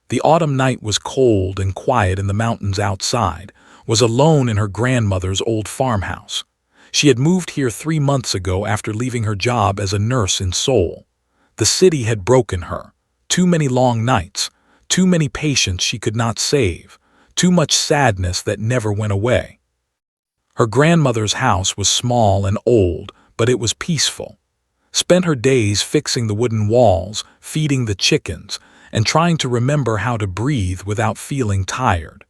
The autumn night was cold and quiet in the mountains outside, was alone in her grandmother's old farmhouse. She had moved here 3 months ago after leaving her job as a nurse in Seoul. The city had broken her. Too many long nights, too many patients she could not save, too much sadness that never went away. Her grandmother's house was small and old, but it was peaceful. Spent her days fixing the wooden walls, feeding the chickens, and trying to remember how to breathe without feeling tired.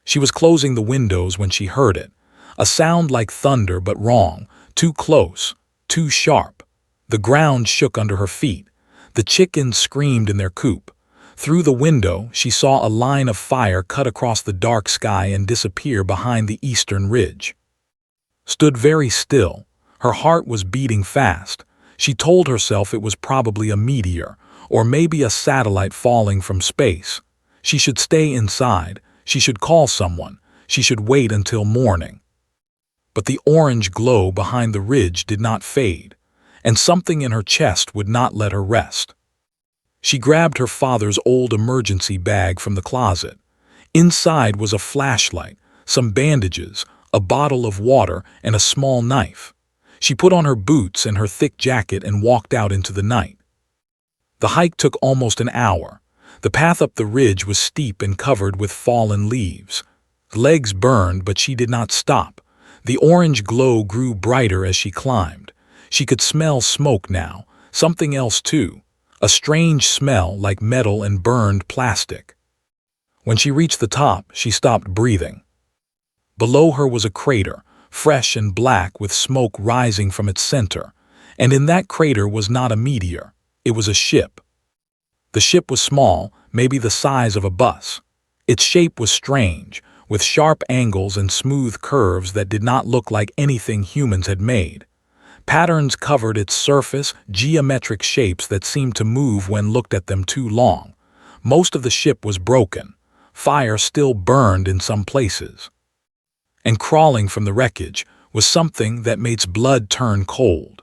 She was closing the windows when she heard it, a sound like thunder but wrong, too close, too sharp. The ground shook under her feet. The chickens screamed in their coop. Through the window, she saw a line of fire cut across the dark sky and disappear behind the eastern ridge. Stood very still. Her heart was beating fast. She told herself it was probably a meteor, or maybe a satellite falling from space. She should stay inside. She should call someone. She should wait until morning. But the orange glow behind the ridge did not fade, and something in her chest would not let her rest. She grabbed her father's old emergency bag from the closet. Inside was a flashlight, some bandages, a bottle of water, and a small knife. She put on her boots and her thick jacket and walked out into the night. The hike took almost an hour. The path up the ridge was steep and covered with fallen leaves. Legs burned, but she did not stop. The orange glow grew brighter as she climbed. She could smell smoke now, something else too, a strange smell like metal and burned plastic. When she reached the top, she stopped breathing. Below her was a crater, fresh and black with smoke rising from its center, and in that crater was not a meteor, it was a ship. The ship was small, maybe the size of a bus. Its shape was strange, with sharp angles and smooth curves that did not look like anything humans had made. Patterns covered its surface, geometric shapes that seemed to move when looked at them too long. Most of the ship was broken. Fire still burned in some places. And crawling from the wreckage was something that made blood turn cold.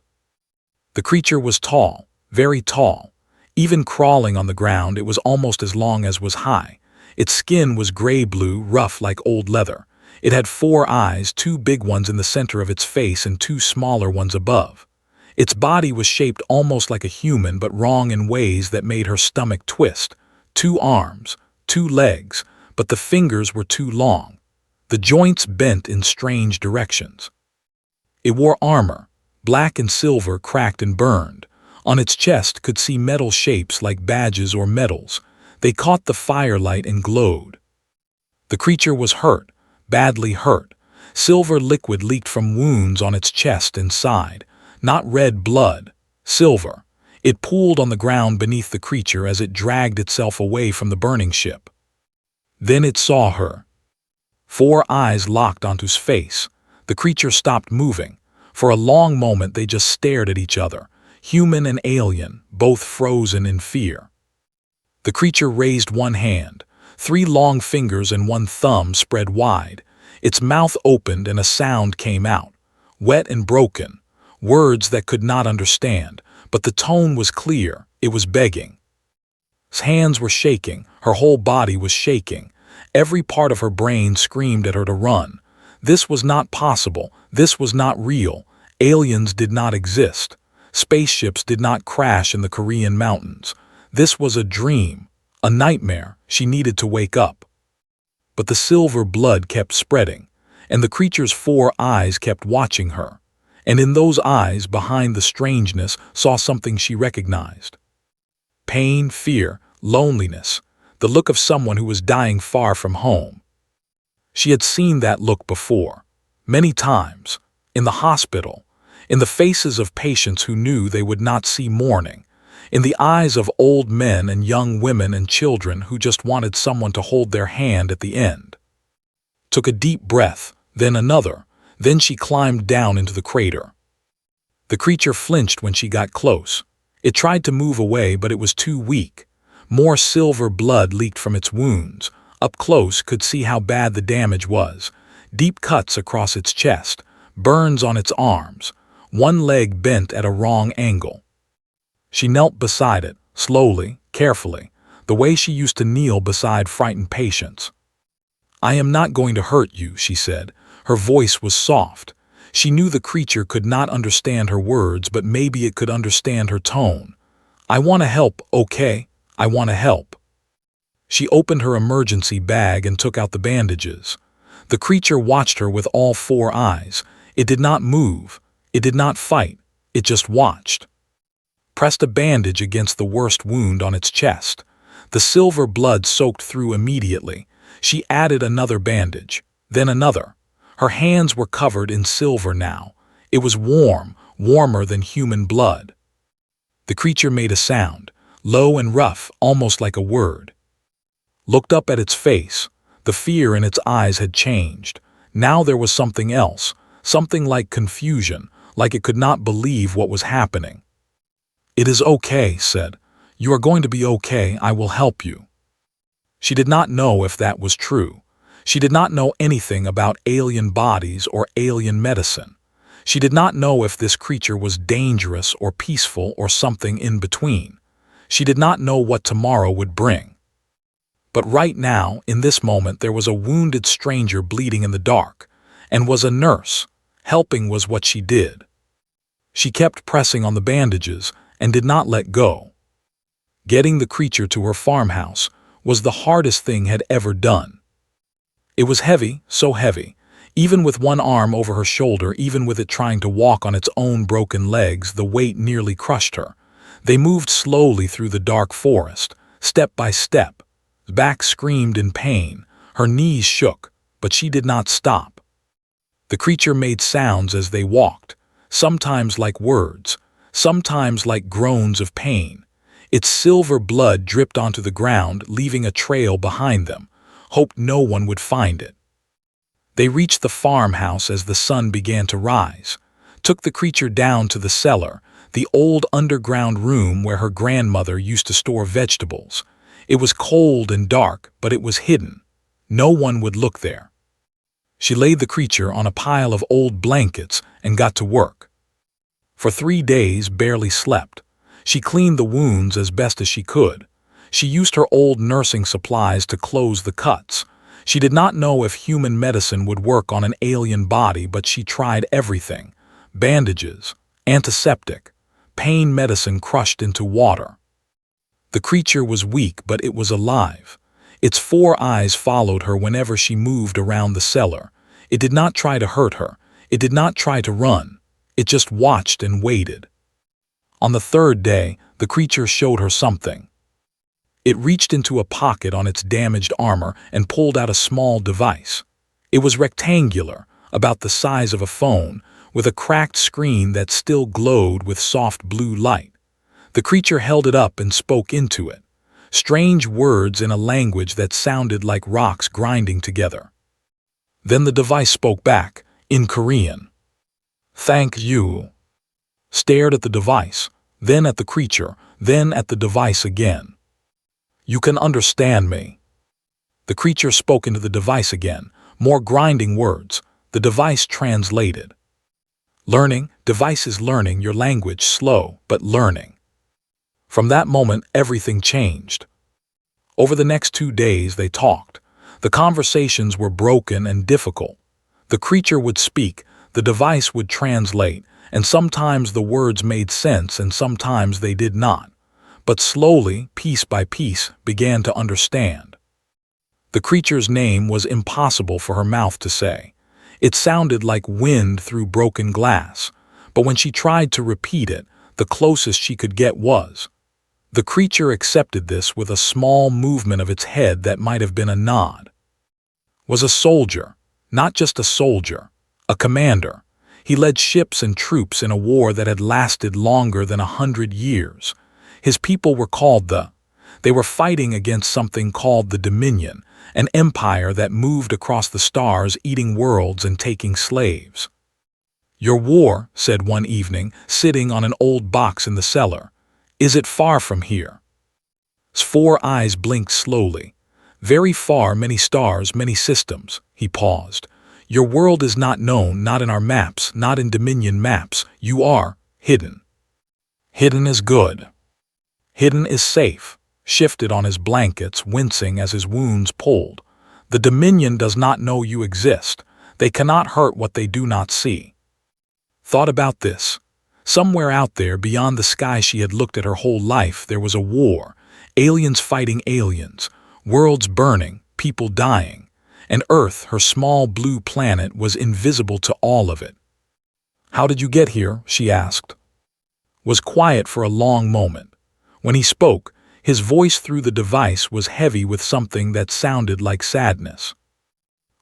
The creature was tall, very tall. Even crawling on the ground, it was almost as long as was high. Its skin was gray-blue, rough like old leather. It had 4 eyes, 2 big ones in the center of its face and 2 smaller ones above. Its body was shaped almost like a human, but wrong in ways that made her stomach twist. 2 arms, 2 legs, but the fingers were too long. The joints bent in strange directions. It wore armor, black and silver, cracked and burned. On its chest could see metal shapes like badges or medals. They caught the firelight and glowed. The creature was hurt, badly hurt. Silver liquid leaked from wounds on its chest and side. Not red blood, silver. It pooled on the ground beneath the creature as it dragged itself away from the burning ship. Then it saw her. 4 eyes locked onto his face. The creature stopped moving. For a long moment they just stared at each other, human and alien, both frozen in fear. The creature raised one hand. 3 long fingers and 1 thumb spread wide. Its mouth opened and a sound came out, wet and broken, words that could not understand, but the tone was clear. It was begging. His hands were shaking, her whole body was shaking. Every part of her brain screamed at her to run. This was not possible. This was not real. Aliens did not exist. Spaceships did not crash in the Korean mountains. This was a dream, a nightmare. She needed to wake up. But the silver blood kept spreading, and the creature's 4 eyes kept watching her. And in those eyes, behind the strangeness, saw something she recognized. Pain, fear, loneliness, the look of someone who was dying far from home. She had seen that look before, many times, in the hospital, in the faces of patients who knew they would not see morning, in the eyes of old men and young women and children who just wanted someone to hold their hand at the end. Took a deep breath, then another, then she climbed down into the crater. The creature flinched when she got close. It tried to move away, but it was too weak. More silver blood leaked from its wounds. Up close, could see how bad the damage was. Deep cuts across its chest, burns on its arms, 1 leg bent at a wrong angle. She knelt beside it, slowly, carefully. the way she used to kneel beside frightened patients. "I am not going to hurt you," she said. Her voice was soft. She knew the creature could not understand her words, but maybe it could understand her tone. "I want to help, okay? I want to help." She opened her emergency bag and took out the bandages. The creature watched her with all four eyes. It did not move. It did not fight. It just watched. Pressed a bandage against the worst wound on its chest. The silver blood soaked through immediately. She added another bandage, then another. Her hands were covered in silver now. It was warm, warmer than human blood. The creature made a sound, low and rough, almost like a word. Looked up at its face. The fear in its eyes had changed. Now there was something else, something like confusion, like it could not believe what was happening. "It is okay," said. "You are going to be okay. I will help you." She did not know if that was true. She did not know anything about alien bodies or alien medicine. She did not know if this creature was dangerous or peaceful or something in between. She did not know what tomorrow would bring. But right now, in this moment, there was a wounded stranger bleeding in the dark, and was a nurse. Helping was what she did. She kept pressing on the bandages and did not let go. Getting the creature to her farmhouse was the hardest thing had ever done. It was heavy, so heavy. Even with one arm over her shoulder, even with it trying to walk on its own broken legs, the weight nearly crushed her. They moved slowly through the dark forest, step by step. Back screamed in pain. Her knees shook, but she did not stop. The creature made sounds as they walked, sometimes like words, sometimes like groans of pain. Its silver blood dripped onto the ground, leaving a trail behind them. Hoped no one would find it. They reached the farmhouse as the sun began to rise, took the creature down to the cellar, the old underground room where her grandmother used to store vegetables. It was cold and dark, but it was hidden. No one would look there. She laid the creature on a pile of old blankets and got to work. For 3 days, barely slept. She cleaned the wounds as best as she could. She used her old nursing supplies to close the cuts. She did not know if human medicine would work on an alien body, but she tried everything. Bandages, antiseptic, pain medicine crushed into water. The creature was weak, but it was alive. Its 4 eyes followed her whenever she moved around the cellar. It did not try to hurt her. It did not try to run. It just watched and waited. On the 3rd day, the creature showed her something. It reached into a pocket on its damaged armor and pulled out a small device. It was rectangular, about the size of a phone, with a cracked screen that still glowed with soft blue light. The creature held it up and spoke into it, strange words in a language that sounded like rocks grinding together. Then the device spoke back, in Korean. "Thank you." Stared at the device, then at the creature, then at the device again. "You can understand me." The creature spoke into the device again, more grinding words. The device translated. "Learning, device is learning your language, slow, but learning." From that moment, everything changed. Over the next 2 days, they talked. The conversations were broken and difficult. The creature would speak, the device would translate, and sometimes the words made sense and sometimes they did not. But slowly, piece by piece, began to understand. The creature's name was impossible for her mouth to say. It sounded like wind through broken glass, but when she tried to repeat it, the closest she could get was. The creature accepted this with a small movement of its head that might have been a nod. Was a soldier, not just a soldier, a commander. He led ships and troops in a war that had lasted longer than 100 years. His people were called They were fighting against something called the Dominion, an empire that moved across the stars, eating worlds and taking slaves. "Your war," said one evening, sitting on an old box in the cellar. "Is it far from here?" His 4 eyes blinked slowly. "Very far, many stars, many systems." He paused. "Your world is not known, not in our maps, not in Dominion maps. You are hidden." "Hidden is good. Hidden is safe." shifted on his blankets, wincing as his wounds pulled. The Dominion does not know you exist. They cannot hurt what they do not see. Thought about this. Somewhere out there, beyond the sky she had looked at her whole life, there was a war. Aliens fighting aliens. Worlds burning, people dying. And Earth, her small blue planet, was invisible to all of it. "How did you get here?" she asked. Was quiet for a long moment. When he spoke, his voice through the device was heavy with something that sounded like sadness.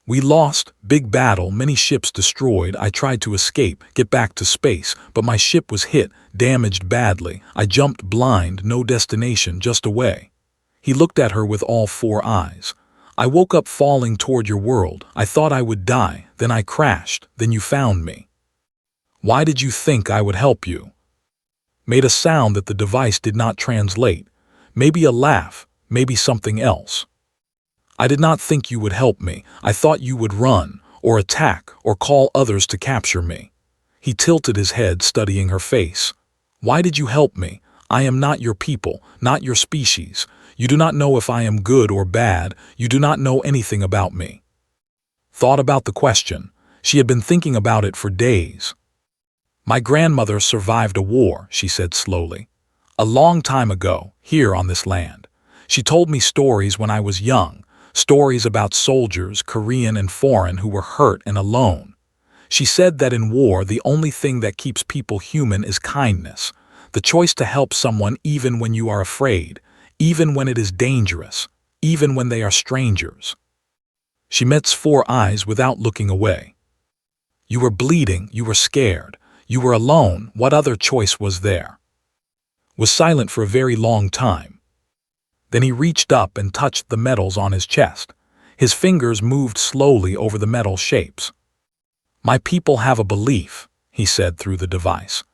"We lost, big battle, many ships destroyed. I tried to escape, get back to space, but my ship was hit, damaged badly. I jumped blind, no destination, just away." He looked at her with all four eyes. "I woke up falling toward your world. I thought I would die, then I crashed, then you found me. Why did you think I would help you?" Made a sound that the device did not translate. Maybe a laugh, maybe something else. "I did not think you would help me. I thought you would run, or attack, or call others to capture me." He tilted his head, studying her face. "Why did you help me? I am not your people, not your species. You do not know if I am good or bad. You do not know anything about me." Thought about the question. She had been thinking about it for days. "My grandmother survived a war," she said slowly. "A long time ago, here on this land. She told me stories when I was young, stories about soldiers, Korean and foreign, who were hurt and alone. She said that in war the only thing that keeps people human is kindness, the choice to help someone even when you are afraid, even when it is dangerous, even when they are strangers." She met four eyes without looking away. "You were bleeding, you were scared, you were alone. What other choice was there?" Was silent for a very long time. Then he reached up and touched the metals on his chest. His fingers moved slowly over the metal shapes. "My people have a belief," he said through the device.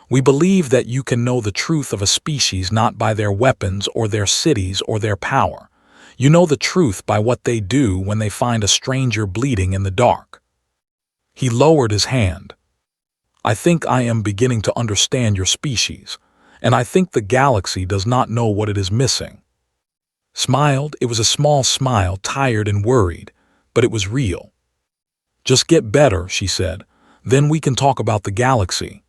"We believe that you can know the truth of a species not by their weapons or their cities or their power. You know the truth by what they do when they find a stranger bleeding in the dark." He lowered his hand. "I think I am beginning to understand your species, and I think the galaxy does not know what it is missing." Smiled. It was a small smile, tired and worried, but it was real. "Just get better," she said. "Then we can talk about the galaxy."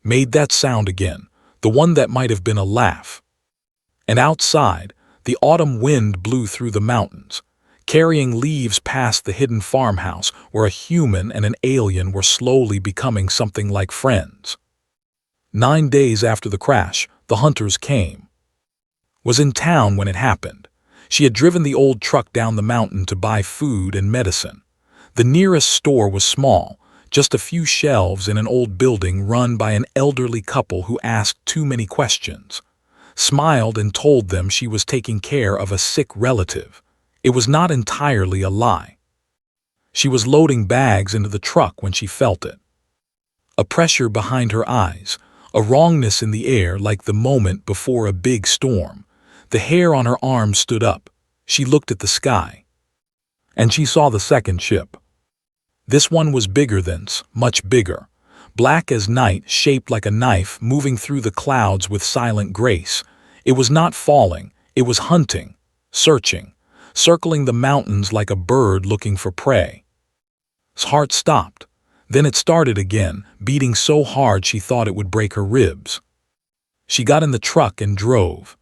Made that sound again, the one that might have been a laugh. And outside, the autumn wind blew through the mountains, carrying leaves past the hidden farmhouse where a human and an alien were slowly becoming something like friends. 9 days after the crash, the hunters came. Was in town when it happened. She had driven the old truck down the mountain to buy food and medicine. The nearest store was small, just a few shelves in an old building run by an elderly couple who asked too many questions. Smiled and told them she was taking care of a sick relative. It was not entirely a lie. She was loading bags into the truck when she felt it. A pressure behind her eyes, a wrongness in the air like the moment before a big storm. The hair on her arms stood up. She looked at the sky. And she saw the second ship. This one was bigger than, much bigger. Black as night, shaped like a knife, moving through the clouds with silent grace. It was not falling, it was hunting, searching, circling the mountains like a bird looking for prey. His heart stopped. Then it started again, beating so hard she thought it would break her ribs. She got in the truck and drove.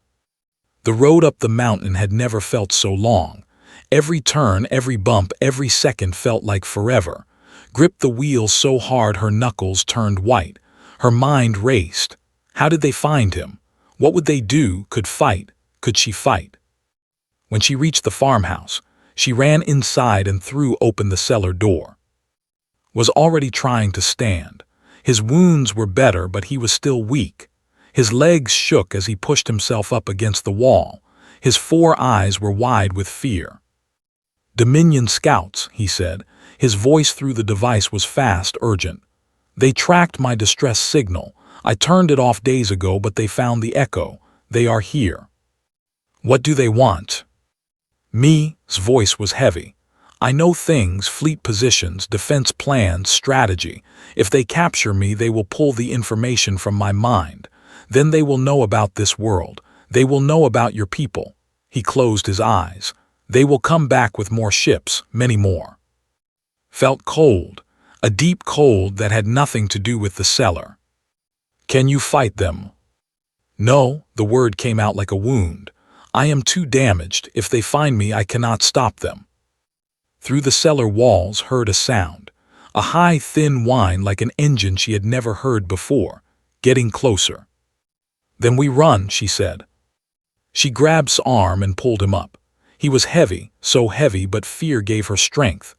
The road up the mountain had never felt so long. Every turn, every bump, every second felt like forever. Gripped the wheel so hard her knuckles turned white. Her mind raced. How did they find him? What would they do? Could fight? Could she fight? When she reached the farmhouse, she ran inside and threw open the cellar door. Was already trying to stand. His wounds were better, but he was still weak. His legs shook as he pushed himself up against the wall. His four eyes were wide with fear. "Dominion scouts," he said. His voice through the device was fast, urgent. "They tracked my distress signal. I turned it off days ago, but they found the echo. They are here." "What do they want?" Me. His voice was heavy. "I know things, fleet positions, defense plans, strategy. If they capture me, they will pull the information from my mind. Then they will know about this world. They will know about your people. He closed his eyes. They will come back with more ships, many more. Felt cold, a deep cold that had nothing to do with the cellar. Can you fight them? No, the word came out like a wound. I am too damaged. If they find me, I cannot stop them. Through the cellar walls heard a sound, a high, thin whine like an engine she had never heard before, getting closer. Then we run, she said. She grabbed his arm and pulled him up. He was heavy, so heavy, but fear gave her strength.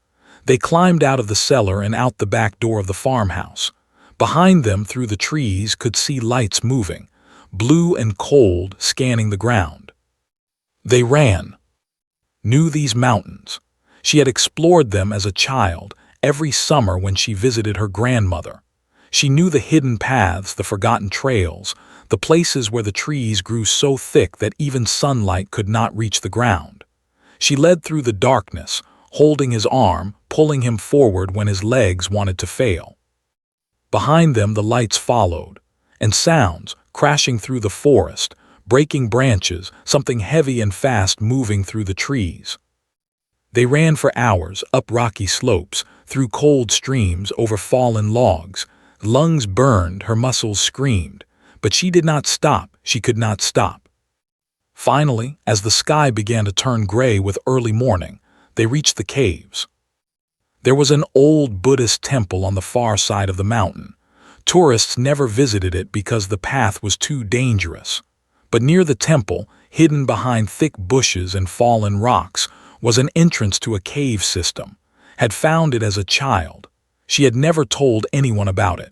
They climbed out of the cellar and out the back door of the farmhouse. Behind them, through the trees, could see lights moving, blue and cold, scanning the ground. They ran. Knew these mountains. She had explored them as a child, every summer when she visited her grandmother. She knew the hidden paths, the forgotten trails, the places where the trees grew so thick that even sunlight could not reach the ground. She led through the darkness, holding his arm, pulling him forward when his legs wanted to fail. Behind them the lights followed, and sounds, crashing through the forest, breaking branches, something heavy and fast moving through the trees. They ran for hours, up rocky slopes, through cold streams, over fallen logs. Lungs burned, her muscles screamed, but she did not stop, she could not stop. Finally, as the sky began to turn gray with early morning, they reached the caves. There was an old Buddhist temple on the far side of the mountain. Tourists never visited it because the path was too dangerous. But near the temple, hidden behind thick bushes and fallen rocks, was an entrance to a cave system. Had found it as a child. She had never told anyone about it.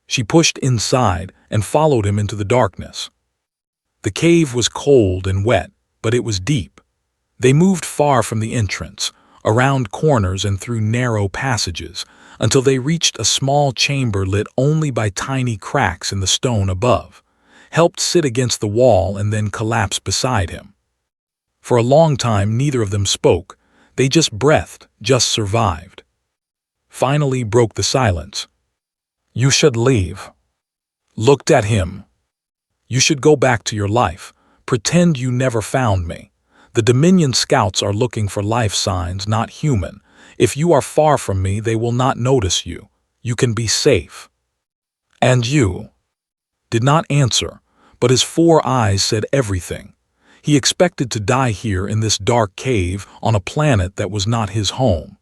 She pushed inside and followed him into the darkness. The cave was cold and wet, but it was deep. They moved far from the entrance, around corners and through narrow passages, until they reached a small chamber lit only by tiny cracks in the stone above, helped sit against the wall and then collapsed beside him. For a long time neither of them spoke, they just breathed, just survived. Finally broke the silence. You should leave. Looked at him. You should go back to your life, pretend you never found me. The Dominion scouts are looking for life signs, not human. If you are far from me, they will not notice you. You can be safe. And you? Did not answer, but his 4 eyes said everything. He expected to die here in this dark cave on a planet that was not his home.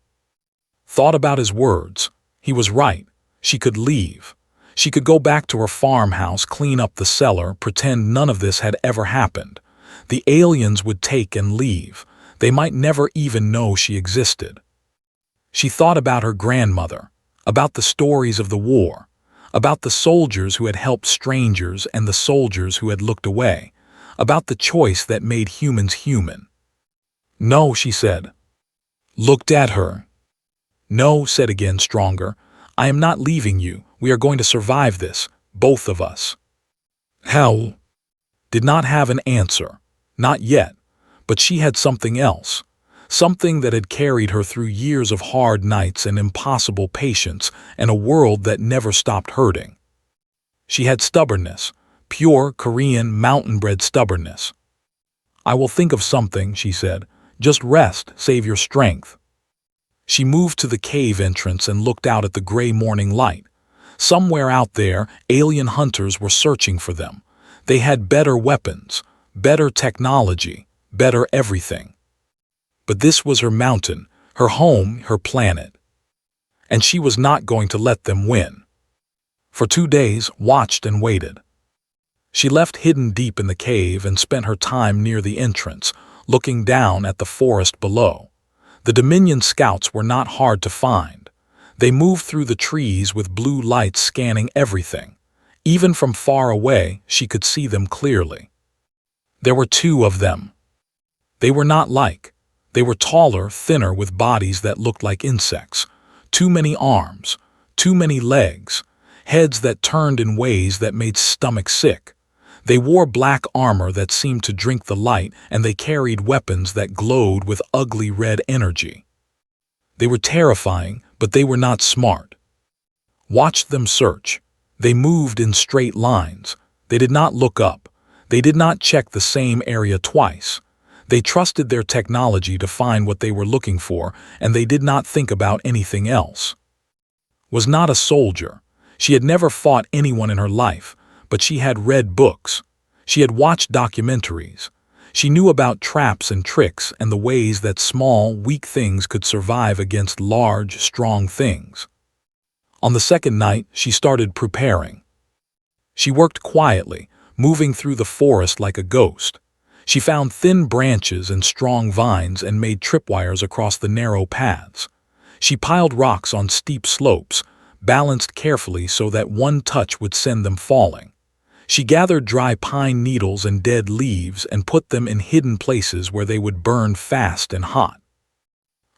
Thought about his words. He was right. She could leave. She could go back to her farmhouse, clean up the cellar, pretend none of this had ever happened. The aliens would take and leave. They might never even know she existed. She thought about her grandmother, about the stories of the war, about the soldiers who had helped strangers and the soldiers who had looked away, about the choice that made humans human. No, she said. Looked at her. No, said again stronger. I am not leaving you. We are going to survive this, both of us. How? Did not have an answer. Not yet. But she had something else. Something that had carried her through years of hard nights and impossible patience and a world that never stopped hurting. She had stubbornness, pure Korean mountain-bred stubbornness. I will think of something, she said. Just rest, save your strength. She moved to the cave entrance and looked out at the gray morning light. Somewhere out there, alien hunters were searching for them. They had better weapons, better technology, better everything. But this was her mountain, her home, her planet. And she was not going to let them win. For 2 days, watched and waited. She left hidden deep in the cave and spent her time near the entrance, looking down at the forest below. The Dominion scouts were not hard to find. They moved through the trees with blue lights scanning everything. Even from far away, she could see them clearly. There were 2 of them. They were not like. They were taller, thinner, with bodies that looked like insects. Too many arms, too many legs, heads that turned in ways that made stomach sick. They wore black armor that seemed to drink the light, and they carried weapons that glowed with ugly red energy. They were terrifying, but they were not smart. Watched them search. They moved in straight lines. They did not look up. They did not check the same area twice. They trusted their technology to find what they were looking for, and they did not think about anything else. Was not a soldier. She had never fought anyone in her life, but she had read books. She had watched documentaries. She knew about traps and tricks and the ways that small, weak things could survive against large, strong things. On the second night, she started preparing. She worked quietly, moving through the forest like a ghost. She found thin branches and strong vines and made tripwires across the narrow paths. She piled rocks on steep slopes, balanced carefully so that one touch would send them falling. She gathered dry pine needles and dead leaves and put them in hidden places where they would burn fast and hot.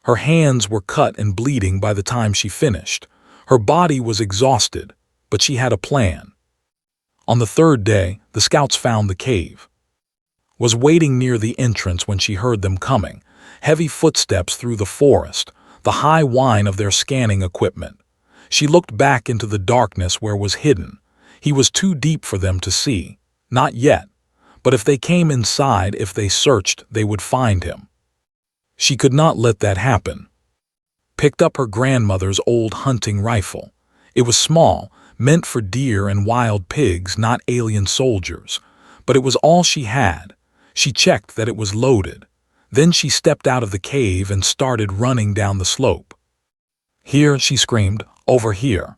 Her hands were cut and bleeding by the time she finished. Her body was exhausted, but she had a plan. On the third day, the scouts found the cave. Was waiting near the entrance when she heard them coming, heavy footsteps through the forest, the high whine of their scanning equipment. She looked back into the darkness where was hidden. He was too deep for them to see. Not yet. But if they came inside, if they searched, they would find him. She could not let that happen. Picked up her grandmother's old hunting rifle. It was small, meant for deer and wild pigs, not alien soldiers. But it was all she had. She checked that it was loaded. Then she stepped out of the cave and started running down the slope. "Here," she screamed, "over here."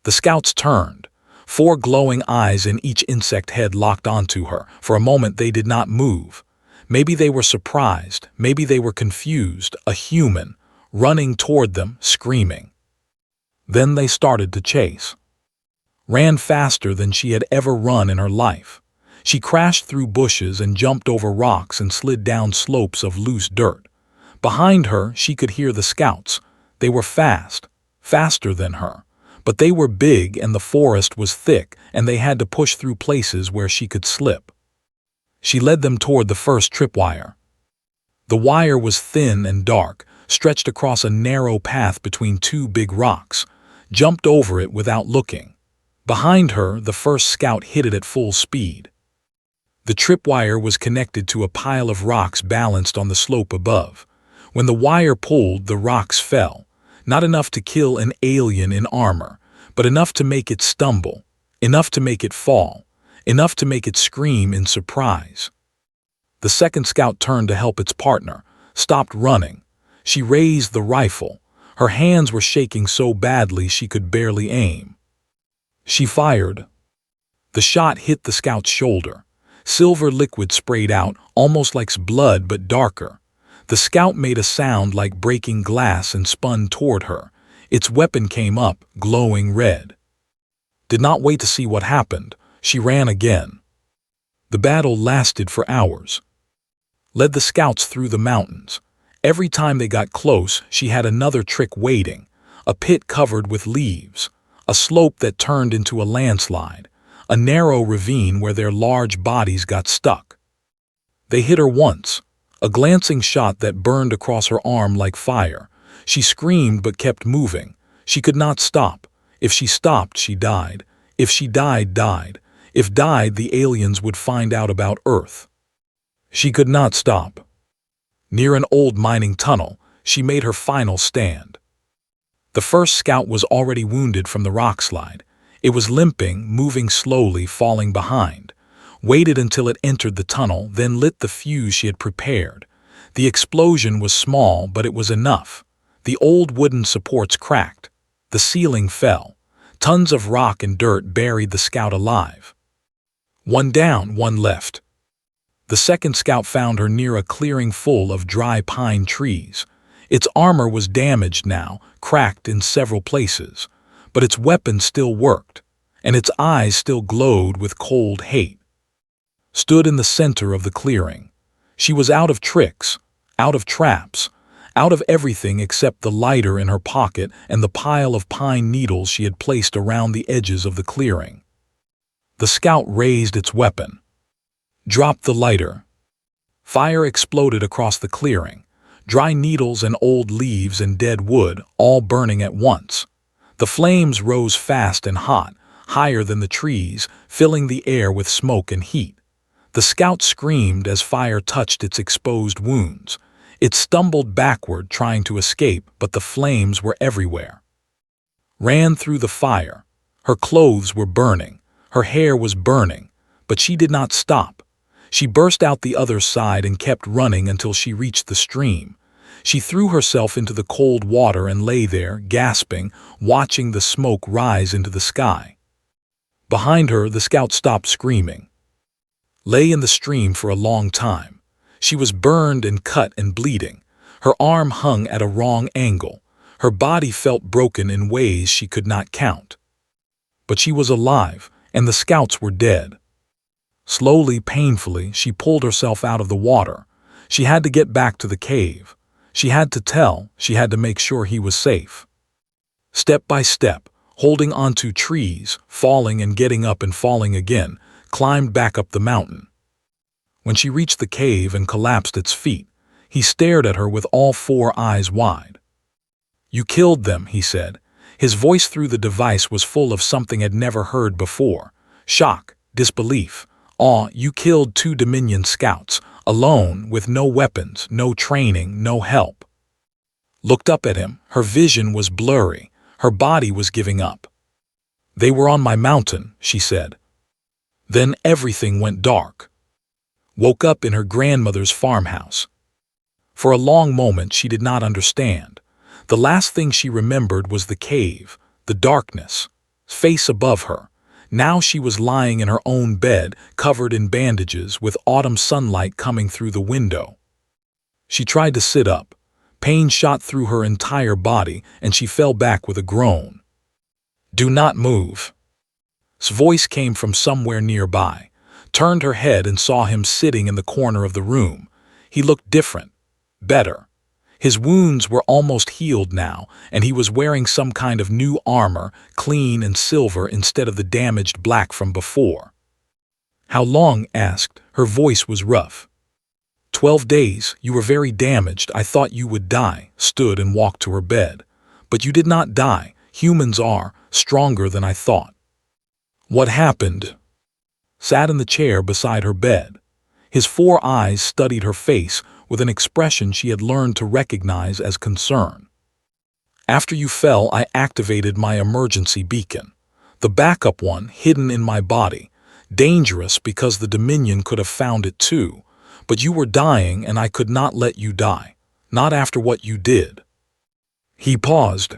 The scouts turned. 4 glowing eyes in each insect head locked onto her. For a moment they did not move. Maybe they were surprised, maybe they were confused, a human, running toward them, screaming. Then they started to chase. Ran faster than she had ever run in her life. She crashed through bushes and jumped over rocks and slid down slopes of loose dirt. Behind her, she could hear the scouts. They were fast, faster than her. But they were big and the forest was thick, and they had to push through places where she could slip. She led them toward the first tripwire. The wire was thin and dark, stretched across a narrow path between 2 big rocks. Jumped over it without looking. Behind her, the first scout hit it at full speed. The tripwire was connected to a pile of rocks balanced on the slope above. When the wire pulled, the rocks fell. Not enough to kill an alien in armor, but enough to make it stumble, enough to make it fall, enough to make it scream in surprise. The second scout turned to help its partner, stopped running. She raised the rifle. Her hands were shaking so badly she could barely aim. She fired. The shot hit the scout's shoulder. Silver liquid sprayed out, almost like blood but darker. The scout made a sound like breaking glass and spun toward her. Its weapon came up, glowing red. Did not wait to see what happened. She ran again. The battle lasted for hours. Led the scouts through the mountains. Every time they got close, she had another trick waiting. A pit covered with leaves. A slope that turned into a landslide. A narrow ravine where their large bodies got stuck. They hit her once. A glancing shot that burned across her arm like fire. She screamed but kept moving. She could not stop. If she stopped, she died. If she died, died. If died, the aliens would find out about Earth. She could not stop. Near an old mining tunnel, she made her final stand. The first scout was already wounded from the rockslide. It was limping, moving slowly, falling behind. Waited until it entered the tunnel, then lit the fuse she had prepared. The explosion was small, but it was enough. The old wooden supports cracked. The ceiling fell. Tons of rock and dirt buried the scout alive. One down, one left. The second scout found her near a clearing full of dry pine trees. Its armor was damaged now, cracked in several places. But its weapon still worked, and its eyes still glowed with cold hate. Stood in the center of the clearing. She was out of tricks, out of traps, out of everything except the lighter in her pocket and the pile of pine needles she had placed around the edges of the clearing. The scout raised its weapon. Dropped the lighter. Fire exploded across the clearing. Dry needles and old leaves and dead wood, all burning at once. The flames rose fast and hot, higher than the trees, filling the air with smoke and heat. The scout screamed as fire touched its exposed wounds. It stumbled backward, trying to escape, but the flames were everywhere. Ran through the fire. Her clothes were burning. Her hair was burning. But she did not stop. She burst out the other side and kept running until she reached the stream. She threw herself into the cold water and lay there, gasping, watching the smoke rise into the sky. Behind her, the scout stopped screaming. Lay in the stream for a long time. She was burned and cut and bleeding. Her arm hung at a wrong angle. Her body felt broken in ways she could not count. But she was alive, and the scouts were dead. Slowly, painfully, she pulled herself out of the water. She had to get back to the cave. She had to make sure he was safe. Step by step, holding onto trees, falling and getting up and falling again, climbed back up the mountain. When she reached the cave and collapsed at its feet, he stared at her with all four eyes wide. "You killed them," he said. His voice through the device was full of something I'd never heard before. Shock, disbelief, awe. "You killed 2 Dominion scouts, alone, with no weapons, no training, no help." Looked up at him. Her vision was blurry. Her body was giving up. "They were on my mountain," she said. Then everything went dark. Woke up in her grandmother's farmhouse. For a long moment she did not understand. The last thing she remembered was the cave, the darkness, face above her. Now she was lying in her own bed, covered in bandages, with autumn sunlight coming through the window. She tried to sit up. Pain shot through her entire body, and she fell back with a groan. "Do not move." His voice came from somewhere nearby. Turned her head and saw him sitting in the corner of the room. He looked different, better. His wounds were almost healed now, and he was wearing some kind of new armor, clean and silver instead of the damaged black from before. "How long?" asked. Her voice was rough. 12 days. You were very damaged. I thought you would die." Stood and walked to her bed. "But you did not die. Humans are stronger than I thought." "What happened?" Sat in the chair beside her bed. His 4 eyes studied her face with an expression she had learned to recognize as concern. "After you fell, I activated my emergency beacon. The backup one hidden in my body. Dangerous because the Dominion could have found it too. But you were dying and I could not let you die. Not after what you did." He paused.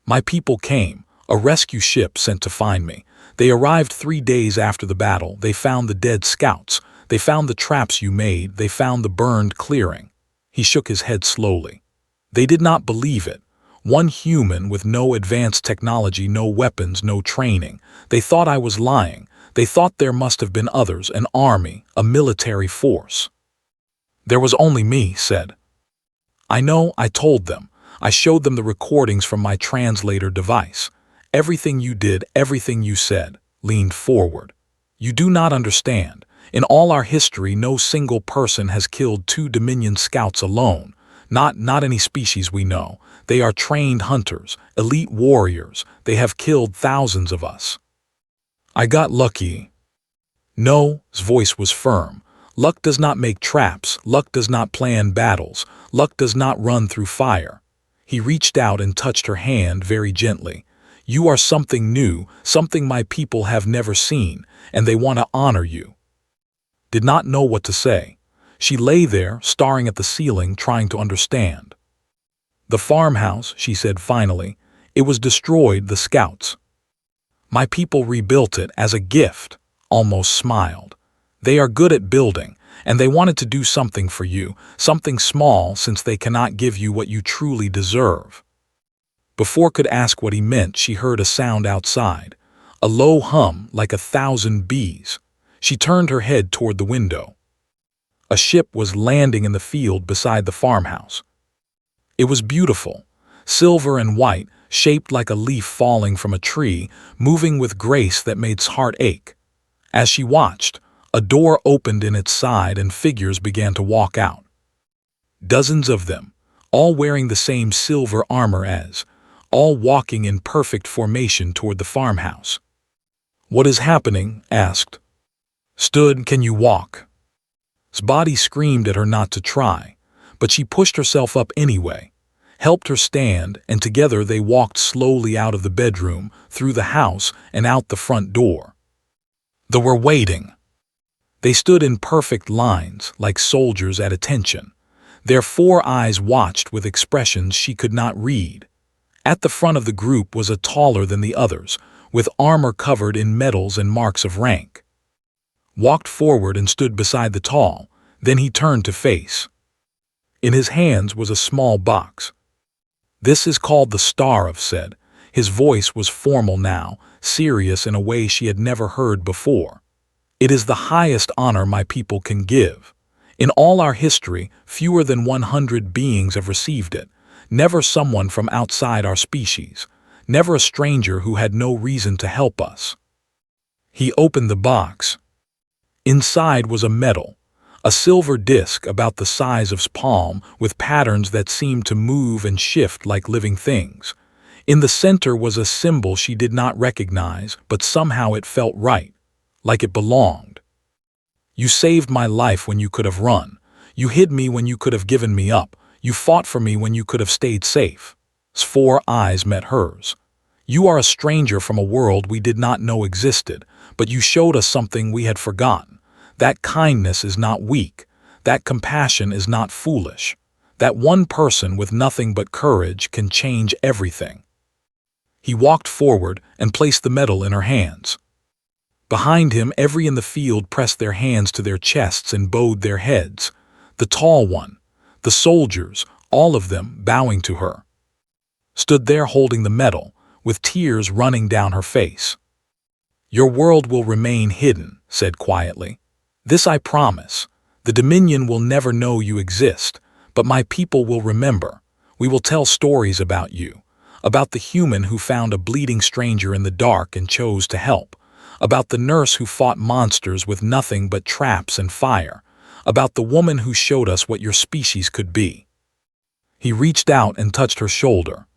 "My people came, a rescue ship sent to find me. They arrived 3 days after the battle. They found the dead scouts. They found the traps you made. They found the burned clearing." He shook his head slowly. "They did not believe it. One human with no advanced technology, no weapons, no training. They thought I was lying. They thought there must have been others, an army, a military force." "There was only me," said. "I know, I told them. I showed them the recordings from my translator device. Everything you did, everything you said." Leaned forward. "You do not understand. In all our history, no single person has killed 2 Dominion scouts alone. Not any species we know. They are trained hunters, elite warriors. They have killed thousands of us. I got lucky." "No," his voice was firm. "Luck does not make traps. Luck does not plan battles. Luck does not run through fire." He reached out and touched her hand very gently. "You are something new, something my people have never seen, and they want to honor you." Did not know what to say. She lay there, staring at the ceiling, trying to understand. "The farmhouse," she said finally. "It was destroyed, the scouts. My people rebuilt it as a gift." Almost smiled. "They are good at building, and they wanted to do something for you, something small since they cannot give you what you truly deserve." Before could ask what he meant, she heard a sound outside, a low hum like 1,000 bees. She turned her head toward the window. A ship was landing in the field beside the farmhouse. It was beautiful, silver and white, shaped like a leaf falling from a tree, moving with grace that made his heart ache. As she watched, a door opened in its side and figures began to walk out. Dozens of them, all wearing the same silver armor all walking in perfect formation toward the farmhouse. "What is happening?" asked. Stood, can you walk? His body screamed at her not to try, but she pushed herself up anyway, helped her stand, and together they walked slowly out of the bedroom, through the house, and out the front door. They were waiting. They stood in perfect lines, like soldiers at attention. Their 4 eyes watched with expressions she could not read. At the front of the group was a taller than the others, with armor covered in medals and marks of rank. Walked forward and stood beside the tall, then he turned to face. In his hands was a small box. This is called the Star of said. His voice was formal now, serious in a way she had never heard before. It is the highest honor my people can give. In all our history, fewer than 100 beings have received it. Never someone from outside our species. Never a stranger who had no reason to help us. He opened the box. Inside was a medal, a silver disc about the size of his palm with patterns that seemed to move and shift like living things. In the center was a symbol she did not recognize, but somehow it felt right, like it belonged. You saved my life when you could have run. You hid me when you could have given me up. You fought for me when you could have stayed safe. His 4 eyes met hers. You are a stranger from a world we did not know existed, but you showed us something we had forgotten. That kindness is not weak. That compassion is not foolish. That one person with nothing but courage can change everything. He walked forward and placed the medal in her hands. Behind him, every in the field pressed their hands to their chests and bowed their heads. The tall one, the soldiers, all of them bowing to her. Stood there holding the medal, with tears running down her face. Your world will remain hidden, said quietly. This I promise. The Dominion will never know you exist, but my people will remember. We will tell stories about you, about the human who found a bleeding stranger in the dark and chose to help, about the nurse who fought monsters with nothing but traps and fire, about the woman who showed us what your species could be. He reached out and touched her shoulder.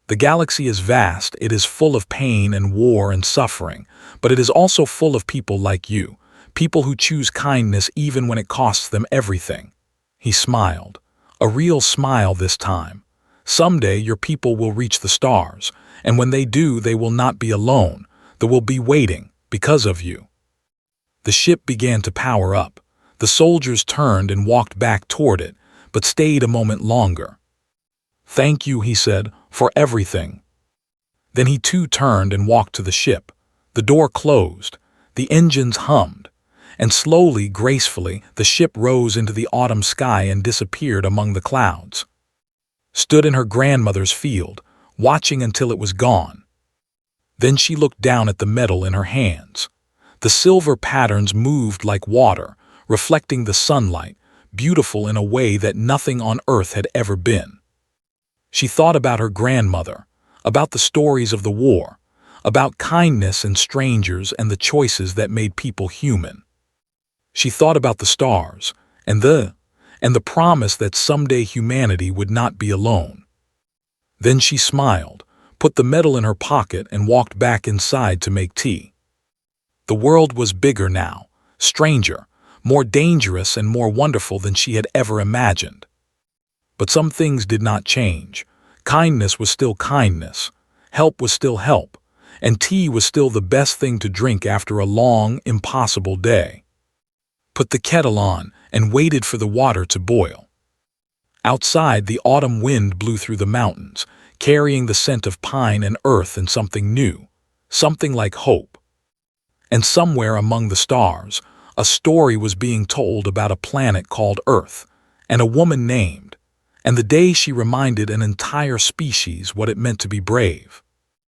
The galaxy is vast, it is full of pain and war and suffering, but it is also full of people like you, people who choose kindness even when it costs them everything. He smiled, a real smile this time. Someday your people will reach the stars, and when they do, they will not be alone. They will be waiting because of you. The ship began to power up. The soldiers turned and walked back toward it, but stayed a moment longer. Thank you, he said, for everything. Then he too turned and walked to the ship. The door closed. The engines hummed. And slowly, gracefully, the ship rose into the autumn sky and disappeared among the clouds. Stood in her grandmother's field, watching until it was gone. Then she looked down at the medal in her hands. The silver patterns moved like water, reflecting the sunlight, beautiful in a way that nothing on earth had ever been. She thought about her grandmother, about the stories of the war, about kindness and strangers and the choices that made people human. She thought about the stars, and the promise that someday humanity would not be alone. Then she smiled, put the medal in her pocket and walked back inside to make tea. The world was bigger now, stranger, more dangerous and more wonderful than she had ever imagined. But some things did not change. Kindness was still kindness, help was still help, and tea was still the best thing to drink after a long, impossible day. Put the kettle on and waited for the water to boil. Outside, the autumn wind blew through the mountains, carrying the scent of pine and earth and something new, something like hope. And somewhere among the stars, a story was being told about a planet called Earth, and a woman named, and the day she reminded an entire species what it meant to be brave.